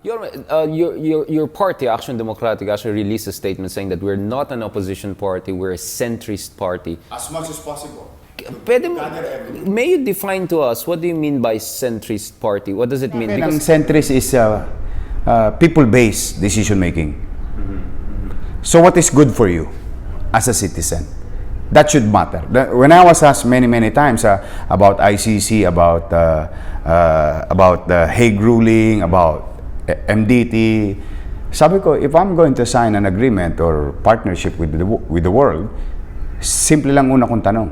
Your party, Action Democratic, actually released a statement saying that we're not an opposition party, we're a centrist party. As much as possible. May you define to us, what do you mean by centrist party? What does it mean? Because centrist is people-based decision-making. So what is good for you as a citizen? That should matter. When I was asked many times about ICC, about the Hague ruling, about MDT, sabi ko, if I'm going to sign an agreement or partnership with the world, simple lang una kong tanong,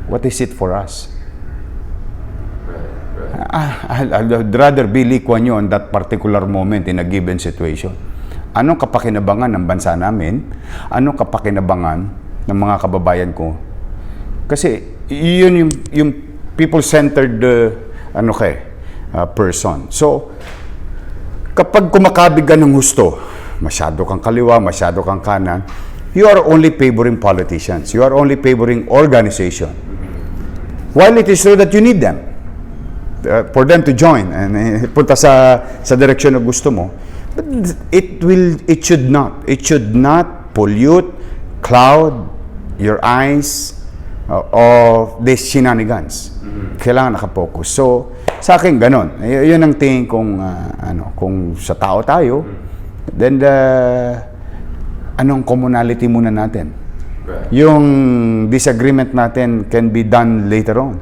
what is it for us? I'd rather be Lee Kuan Yew on that particular moment in a given situation. Anong kapakinabangan ng bansa namin? Anong kapakinabangan ng mga kababayan ko? Kasi yun yung people-centered person. So, kapag kumakabig ka ng husto, masyado kang kaliwa, masyado kang kanan, you are only favoring politicians. You are only favoring organization. While it is true that you need them, for them to join and punta sa direksyon na gusto mo, but it should not pollute, cloud your eyes of these shenanigans. Kailangan nakapokus. So, sa akin ganon. Yun ang tingin kung sa tao tayo, then anong commonality muna natin? Yung disagreement natin can be done later on.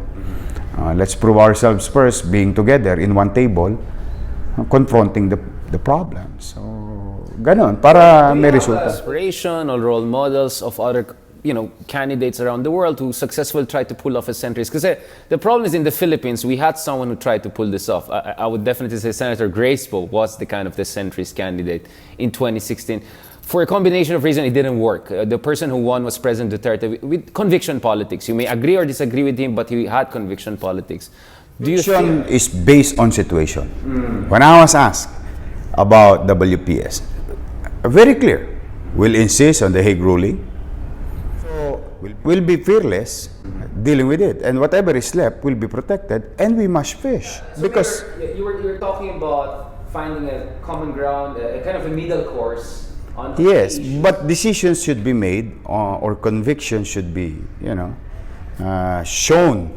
Let's prove ourselves first, being together in one table, confronting the problem. So, ganon, para may resulta. Aspiration or role models of other candidates around the world who successfully tried to pull off a centrist. Because the problem is in the Philippines, we had someone who tried to pull this off. I would definitely say Senator Graceful was the kind of the centrist candidate in 2016. For a combination of reasons, it didn't work. The person who won was President Duterte with conviction politics. You may agree or disagree with him, but he had conviction politics. Conviction is based on situation. When I was asked about WPS, very clear, we'll insist on the Hague ruling. So, we'll be fearless dealing with it. And whatever is left will be protected, and we must fish. So because you were talking about finding a common ground, a kind of a middle course. Yes, but decisions should be made or convictions should be, shown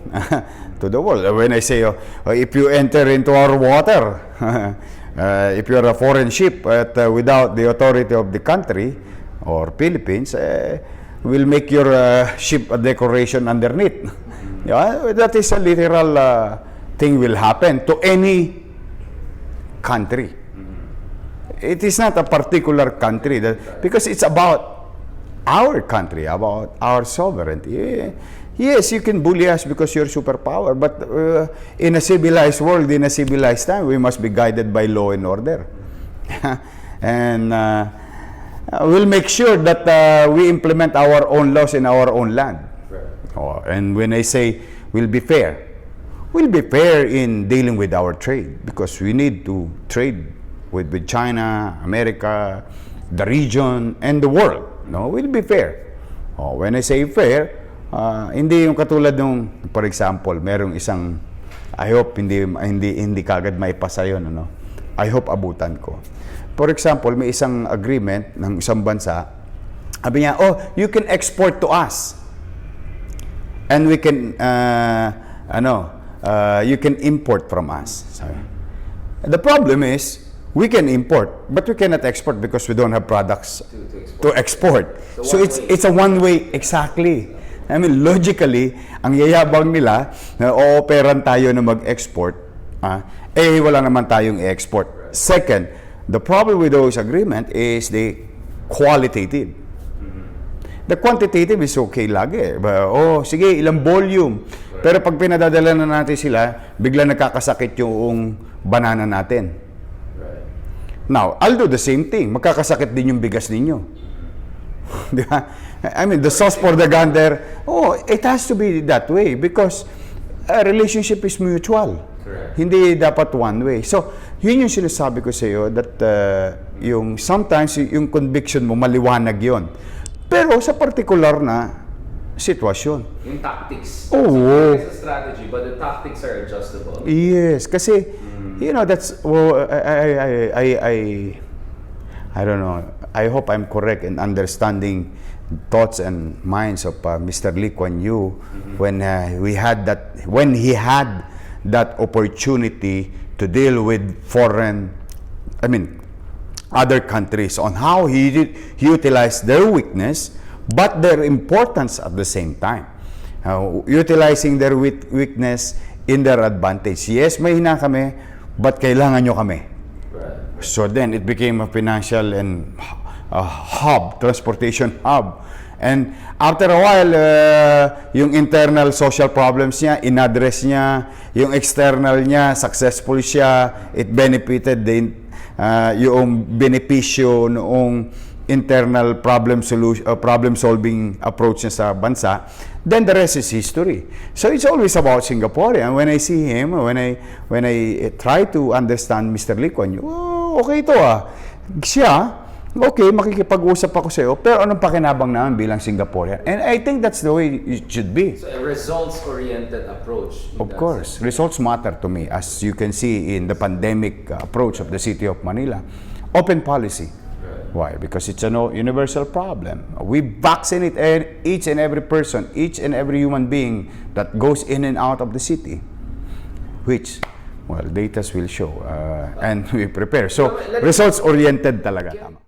to the world. When I say, if you enter into our water, if you're a foreign ship without the authority of the country or Philippines, we'll make your ship a decoration underneath. That is a literal thing will happen to any country. It is not a particular country because it's about our country, about our sovereignty. Yes, you can bully us because you're superpower, but in a civilized world, in a civilized time, we must be guided by law and order. And we'll make sure that we implement our own laws in our own land. And when I say we'll be fair in dealing with our trade because we need to trade with China, America, the region, and the world. We'll be fair. When I say fair, hindi yung katulad nung, for example, merong isang, I hope hindi kagad maipasa yun, I hope abutan ko. For example, may isang agreement ng isang bansa, sabi niya, you can export to us. And we can, you can import from us. Sorry. The problem is, we can import, but we cannot export because we don't have products to export. So it's a one-way, exactly. I mean, logically, ang yayabang nila na ooperan tayo na mag-export, wala naman tayong i-export. Second, the problem with those agreement is the qualitative. The quantitative is okay lagi. Sige, ilang volume. Pero pag pinadadala na natin sila, bigla nagkakasakit yung banana natin. Now, I'll do the same thing. Magkakasakit din yung bigas ninyo. I mean, the sauce for the gander, it has to be that way because a relationship is mutual. Correct. Hindi dapat one way. So, yun yung sinasabi ko sa iyo that yung sometimes yung conviction mo maliwanag yon. Pero sa particular na sitwasyon. Yung tactics. Oo. It's a strategy, but the tactics are adjustable. Yes, kasi You know, that's, well, I don't know. I hope I'm correct in understanding thoughts and minds of Mr. Lee Kuan Yew when he had that opportunity to deal with other countries, on how he utilized their weakness but their importance at the same time. Utilizing their weakness in their advantage. Yes, may hina kami, but kailangan nyo kami. So then it became a financial and transportation hub. And after a while, yung internal social problems niya, inaddress niya, yung external niya, successful siya, it benefited yung benepisyo noong internal problem solving approach niya sa bansa, then the rest is history. So it's always about Singapore. And when I see him, when I try to understand Mr. Lee Kuan Yew, okay ito siya, okay, makikipag-usap ako sa iyo, pero anong pakinabang naman bilang Singaporean? And I think that's the way it should be. So a results-oriented approach. Of course, results matter to me, as you can see in the pandemic approach of the City of Manila. Open policy. Why? Because it's a universal problem. We vaccinate each and every person, each and every human being that goes in and out of the city, which, well, data will show, and we prepare. So, results-oriented talaga. Tama.